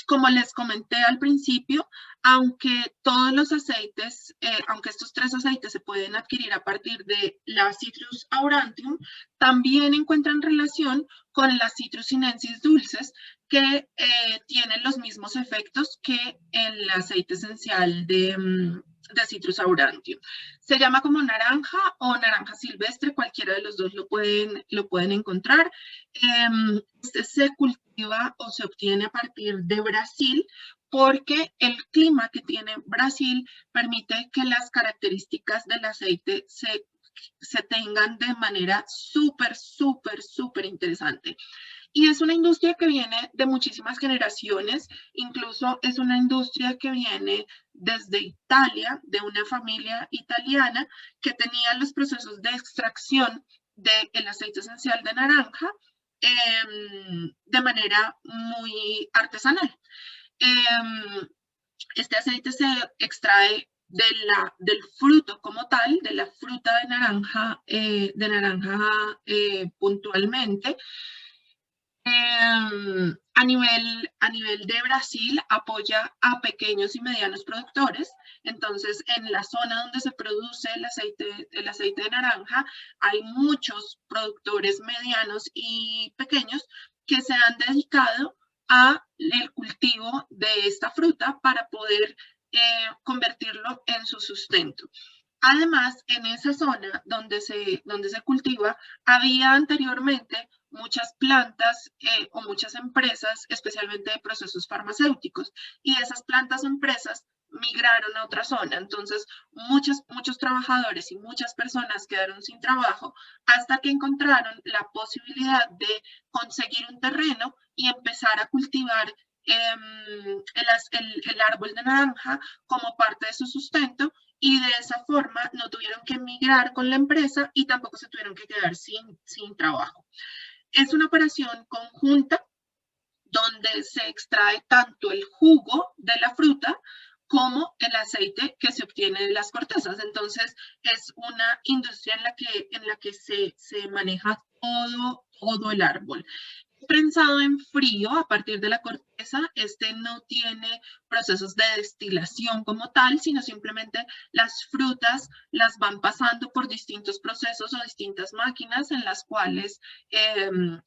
S1: Como les comenté al principio, aunque todos los aceites, aunque estos 3 aceites se pueden adquirir a partir de la Citrus aurantium, también encuentran relación con las Citrus sinensis dulces, que tienen los mismos efectos que el aceite esencial de Citrus aurantium. Se llama como naranja o naranja silvestre, cualquiera de los dos lo pueden encontrar. Este se cultiva o se obtiene a partir de Brasil porque el clima que tiene Brasil permite que las características del aceite se tengan de manera súper, súper, súper interesante. Y es una industria que viene de muchísimas generaciones, incluso es una industria que viene desde Italia, de una familia italiana que tenía los procesos de extracción del aceite esencial de naranja de manera muy artesanal. Este aceite se extrae del fruto como tal, de la fruta de naranja puntualmente. A nivel de Brasil, apoya a pequeños y medianos productores. Entonces, en la zona donde se produce el aceite de naranja, hay muchos productores medianos y pequeños que se han dedicado a el cultivo de esta fruta para poder convertirlo en su sustento. Además, en esa zona donde se cultiva, había anteriormente muchas plantas o muchas empresas, especialmente de procesos farmacéuticos, y esas plantas o empresas migraron a otra zona. Entonces, muchos trabajadores y muchas personas quedaron sin trabajo hasta que encontraron la posibilidad de conseguir un terreno y empezar a cultivar el árbol de naranja como parte de su sustento, y de esa forma no tuvieron que emigrar con la empresa y tampoco se tuvieron que quedar sin trabajo. Es una operación conjunta donde se extrae tanto el jugo de la fruta como el aceite que se obtiene de las cortezas. Entonces, es una industria en la que se maneja todo el árbol. Prensado en frío a partir de la corteza, este no tiene procesos de destilación como tal, sino simplemente las frutas las van pasando por distintos procesos o distintas máquinas en las cuales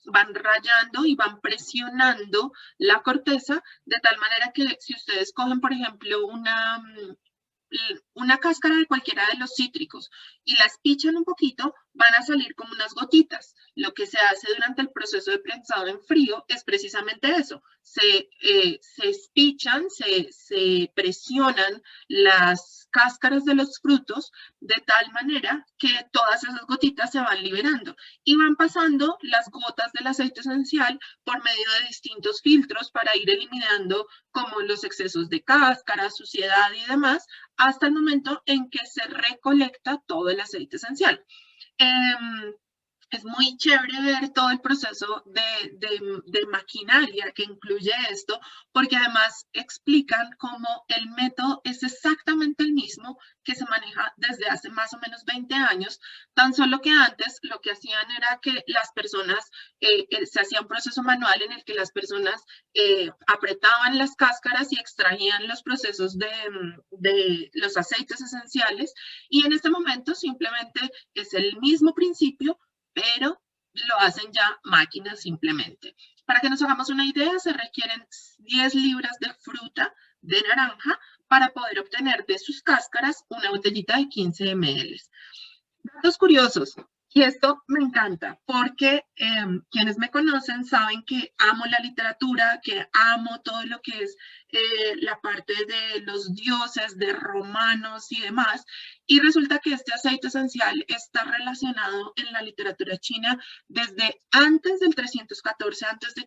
S1: van rayando y van presionando la corteza, de tal manera que si ustedes cogen, por ejemplo, una cáscara de cualquiera de los cítricos y las pichan un poquito, van a salir como unas gotitas. Lo que se hace durante el proceso de prensado en frío es precisamente eso. Se espichan, se presionan las cáscaras de los frutos de tal manera que todas esas gotitas se van liberando y van pasando las gotas del aceite esencial por medio de distintos filtros para ir eliminando como los excesos de cáscara, suciedad y demás, hasta el momento en que se recolecta todo el aceite esencial. Es muy chévere ver todo el proceso de maquinaria que incluye esto, porque además explican cómo el método es exactamente el mismo que se maneja desde hace más o menos 20 años, tan solo que antes lo que hacían era que las personas, se hacía un proceso manual en el que las personas apretaban las cáscaras y extraían los procesos de los aceites esenciales, y en este momento simplemente es el mismo principio, pero lo hacen ya máquinas simplemente. Para que nos hagamos una idea, se requieren 10 libras de fruta de naranja para poder obtener de sus cáscaras una botellita de 15 ml. Datos curiosos. Y esto me encanta porque quienes me conocen saben que amo la literatura, que amo todo lo que es la parte de los dioses, de romanos y demás. Y resulta que este aceite esencial está relacionado en la literatura china desde antes del 314 a.C.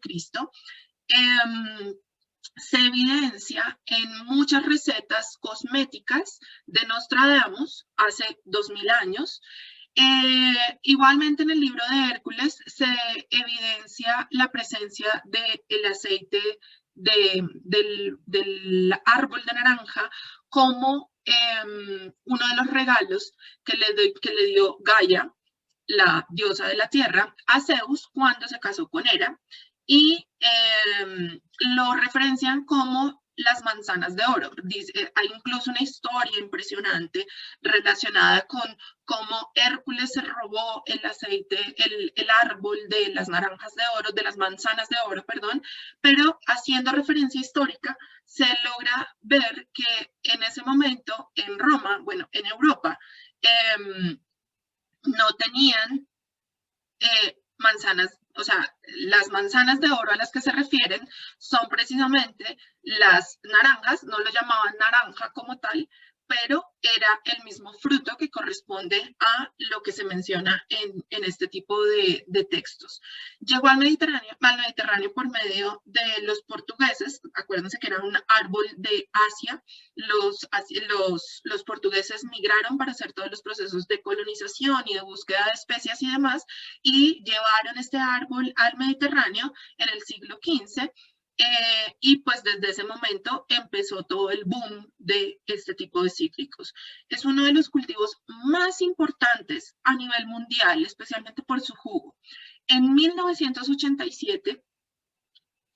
S1: Se evidencia en muchas recetas cosméticas de Nostradamus hace 2000 años. Igualmente en el libro de Hércules se evidencia la presencia del aceite del árbol de naranja como uno de los regalos que le dio Gaia, la diosa de la tierra, a Zeus cuando se casó con Hera, y lo referencian como las manzanas de oro. Hay incluso una historia impresionante relacionada con cómo Hércules se robó el aceite, el árbol de las naranjas de oro, de las manzanas de oro, perdón, pero haciendo referencia histórica, se logra ver que en ese momento en Roma, bueno, en Europa, no tenían manzanas, o sea, las manzanas de oro a las que se refieren son precisamente las naranjas, no lo llamaban naranja como tal, pero era el mismo fruto que corresponde a lo que se menciona en este tipo de textos. Llegó al Mediterráneo por medio de los portugueses. Acuérdense que era un árbol de Asia. Los portugueses migraron para hacer todos los procesos de colonización y de búsqueda de especias y demás, y llevaron este árbol al Mediterráneo en el siglo XV. Y pues desde ese momento empezó todo el boom de este tipo de cítricos. Es uno de los cultivos más importantes a nivel mundial, especialmente por su jugo. En 1987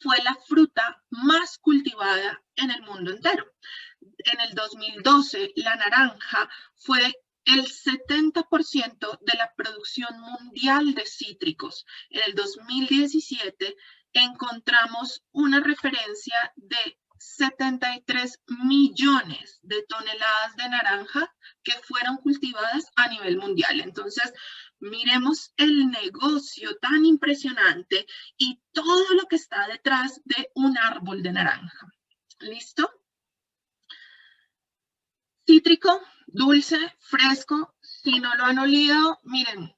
S1: fue la fruta más cultivada en el mundo entero. En el 2012, la naranja fue el 70% de la producción mundial de cítricos. En el 2017 encontramos una referencia de 73 millones de toneladas de naranja que fueron cultivadas a nivel mundial. Entonces, miremos el negocio tan impresionante y todo lo que está detrás de un árbol de naranja. ¿Listo? Cítrico, dulce, fresco. Si no lo han olido, miren,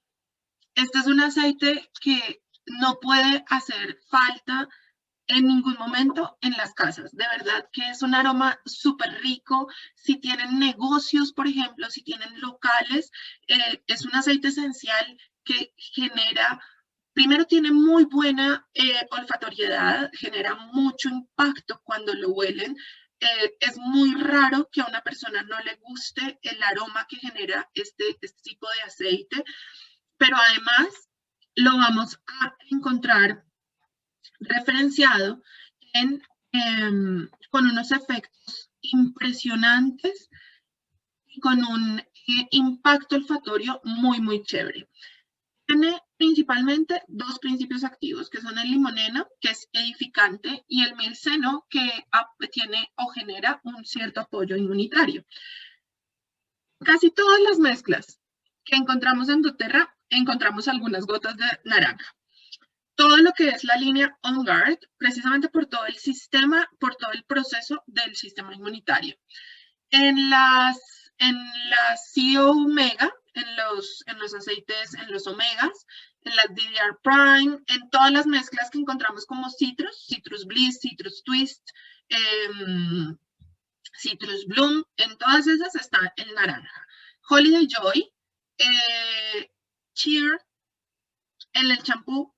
S1: este es un aceite que no puede hacer falta en ningún momento en las casas. De verdad que es un aroma súper rico. Si tienen negocios, por ejemplo, si tienen locales, es un aceite esencial que genera, primero tiene muy buena olfatoriedad, genera mucho impacto cuando lo huelen. Es muy raro que a una persona no le guste el aroma que genera este tipo de aceite, pero además lo vamos a encontrar referenciado con unos efectos impresionantes y con un impacto olfatorio muy, muy chévere. Tiene principalmente dos principios activos, que son el limoneno, que es edificante, y el milceno, que tiene o genera un cierto apoyo inmunitario. Casi todas las mezclas que encontramos en doTERRA, encontramos algunas gotas de naranja. Todo lo que es la línea On Guard, precisamente por todo el sistema, por todo el proceso del sistema inmunitario. En las CO Omega, en los aceites, en los omegas, en las DDR Prime, en todas las mezclas que encontramos como Citrus Bliss, Citrus Twist, Citrus Bloom, en todas esas está el naranja. Holiday Joy, Cheer, en el champú,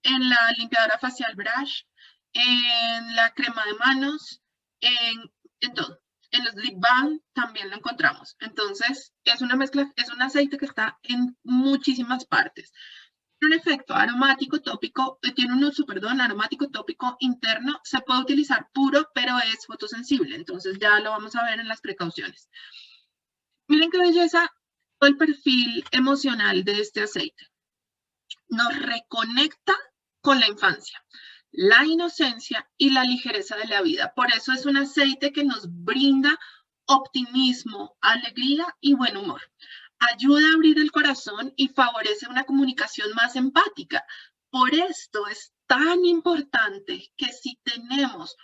S1: en la limpiadora facial brush, en la crema de manos, en todo. En los lip balm también lo encontramos. Entonces, es una mezcla, es un aceite que está en muchísimas partes. Tiene un efecto aromático tópico, tiene un uso, perdón, aromático tópico interno. Se puede utilizar puro, pero es fotosensible. Entonces, ya lo vamos a ver en las precauciones. Miren qué belleza todo el perfil emocional de este aceite. Nos reconecta con la infancia, la inocencia y la ligereza de la vida. Por eso es un aceite que nos brinda optimismo, alegría y buen humor. Ayuda a abrir el corazón y favorece una comunicación más empática. Por esto es tan importante que si tenemos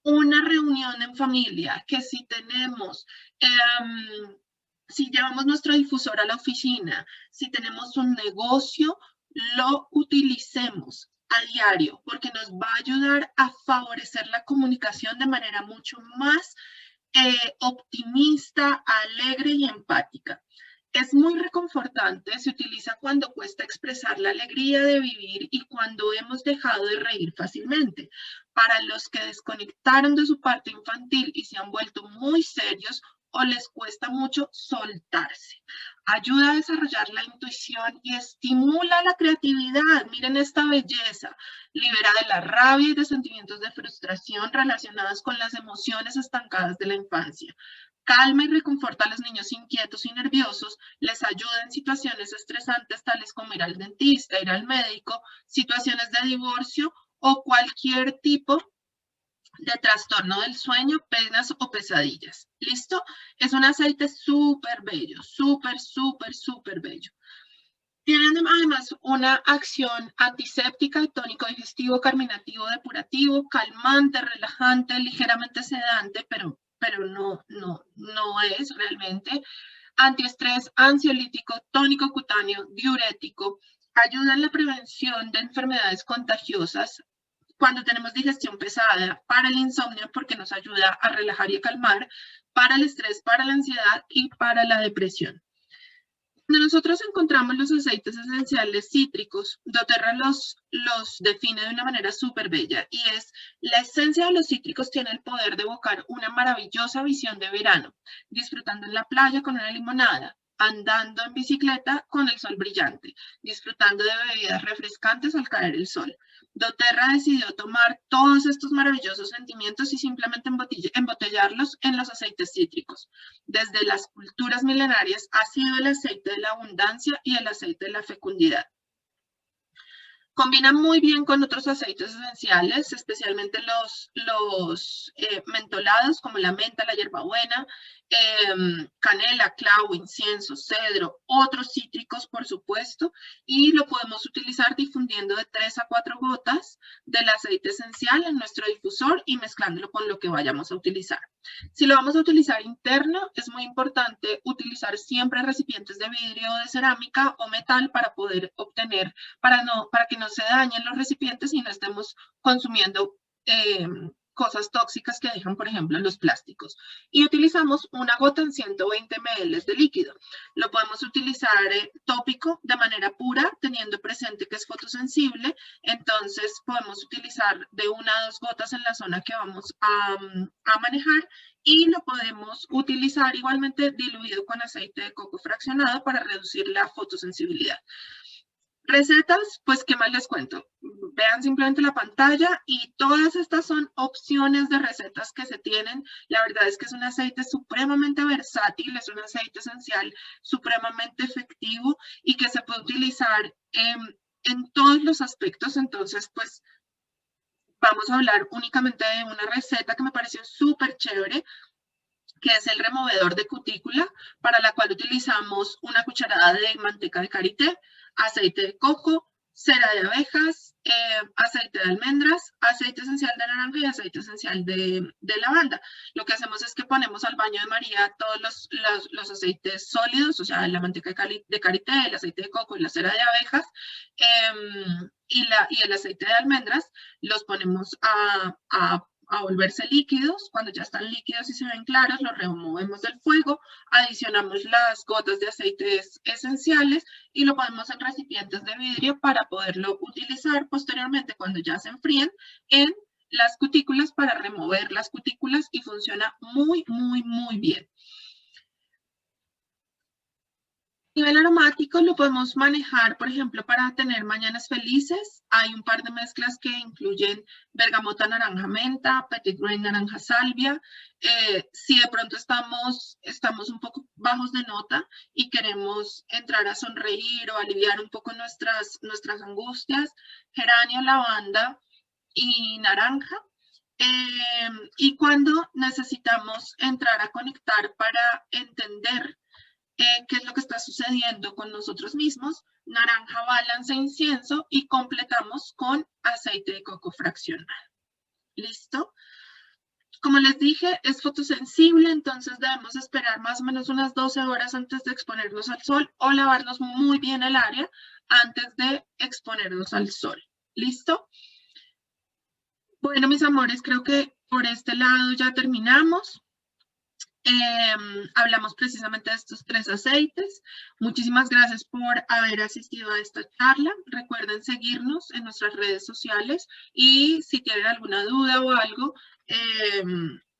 S1: una reunión en familia, que si tenemos, si llevamos nuestro difusor a la oficina, si tenemos un negocio, lo utilicemos a diario, porque nos va a ayudar a favorecer la comunicación de manera mucho más optimista, alegre y empática. Es muy reconfortante, se utiliza cuando cuesta expresar la alegría de vivir y cuando hemos dejado de reír fácilmente. Para los que desconectaron de su parte infantil y se han vuelto muy serios o les cuesta mucho soltarse. Ayuda a desarrollar la intuición y estimula la creatividad. Miren esta belleza. Libera de la rabia y de sentimientos de frustración relacionados con las emociones estancadas de la infancia. Calma y reconforta a los niños inquietos y nerviosos, les ayuda en situaciones estresantes tales como ir al dentista, ir al médico, situaciones de divorcio o cualquier tipo de trastorno del sueño, penas o pesadillas. ¿Listo? Es un aceite súper bello, súper bello. Tienen además una acción antiséptica, tónico digestivo, carminativo, depurativo, calmante, relajante, ligeramente sedante, pero no es realmente. Antiestrés, ansiolítico, tónico cutáneo, diurético, ayuda en la prevención de enfermedades contagiosas cuando tenemos digestión pesada, para el insomnio porque nos ayuda a relajar y a calmar, para el estrés, para la ansiedad y para la depresión. Cuando nosotros encontramos los aceites esenciales cítricos, doTERRA los define de una manera súper bella y es: la esencia de los cítricos tiene el poder de evocar una maravillosa visión de verano, disfrutando en la playa con una limonada, andando en bicicleta con el sol brillante, disfrutando de bebidas refrescantes al caer el sol. doTERRA decidió tomar todos estos maravillosos sentimientos y simplemente embotellarlos en los aceites cítricos. Desde las culturas milenarias ha sido el aceite de la abundancia y el aceite de la fecundidad. Combina muy bien con otros aceites esenciales, especialmente los mentolados como la menta, la hierbabuena, canela, clavo, incienso, cedro, otros cítricos, por supuesto, y lo podemos utilizar difundiendo de 3 a 4 gotas del aceite esencial en nuestro difusor y mezclándolo con lo que vayamos a utilizar. Si lo vamos a utilizar interno, es muy importante utilizar siempre recipientes de vidrio, de cerámica o metal para poder obtener, para que no se dañen los recipientes y no estemos consumiendo cosas tóxicas que dejan, por ejemplo, los plásticos. Y utilizamos una gota en 120 ml de líquido. Lo podemos utilizar tópico de manera pura, teniendo presente que es fotosensible. Entonces, podemos utilizar de 1 a 2 gotas en la zona que vamos a manejar y lo podemos utilizar igualmente diluido con aceite de coco fraccionado para reducir la fotosensibilidad. Recetas, pues, ¿qué más les cuento? Vean simplemente la pantalla y todas estas son opciones de recetas que se tienen. La verdad es que es un aceite supremamente versátil, es un aceite esencial supremamente efectivo y que se puede utilizar en todos los aspectos. Entonces, pues, vamos a hablar únicamente de una receta que me pareció súper chévere, que es el removedor de cutícula, para la cual utilizamos una cucharada de manteca de karité, aceite de coco, cera de abejas, aceite de almendras, aceite esencial de naranja y aceite esencial de lavanda. Lo que hacemos es que ponemos al baño de María todos los aceites sólidos, o sea, la manteca de karité, el aceite de coco y la cera de abejas, y el aceite de almendras, los ponemos a volverse líquidos. Cuando ya están líquidos y se ven claros, los removemos del fuego, adicionamos las gotas de aceites esenciales y lo ponemos en recipientes de vidrio para poderlo utilizar posteriormente cuando ya se enfríen en las cutículas para remover las cutículas y funciona muy, muy, muy bien. A nivel aromático lo podemos manejar, por ejemplo, para tener mañanas felices. Hay un par de mezclas que incluyen bergamota naranja menta, petit grain naranja salvia. Si de pronto estamos un poco bajos de nota y queremos entrar a sonreír o aliviar un poco nuestras angustias, geranio, lavanda y naranja. Y cuando necesitamos entrar a conectar para entender qué es lo que está sucediendo con nosotros mismos, naranja, balance, incienso y completamos con aceite de coco fraccionado. ¿Listo? Como les dije, es fotosensible, entonces debemos esperar más o menos unas 12 horas antes de exponernos al sol o lavarnos muy bien el área antes de exponernos al sol. ¿Listo? Bueno, mis amores, creo que por este lado ya terminamos. Hablamos precisamente de estos 3 aceites. Muchísimas gracias por haber asistido a esta charla. Recuerden seguirnos en nuestras redes sociales y si tienen alguna duda o algo,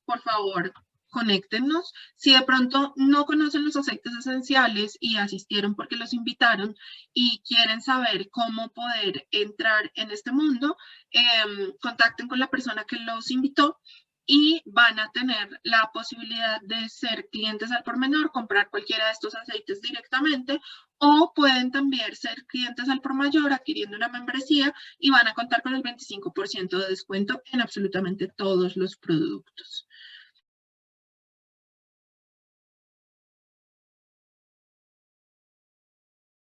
S1: por favor, conéctenos. Si de pronto no conocen los aceites esenciales y asistieron porque los invitaron y quieren saber cómo poder entrar en este mundo, contacten con la persona que los invitó y van a tener la posibilidad de ser clientes al por menor, comprar cualquiera de estos aceites directamente, o pueden también ser clientes al por mayor adquiriendo una membresía y van a contar con el 25% de descuento en absolutamente todos los productos.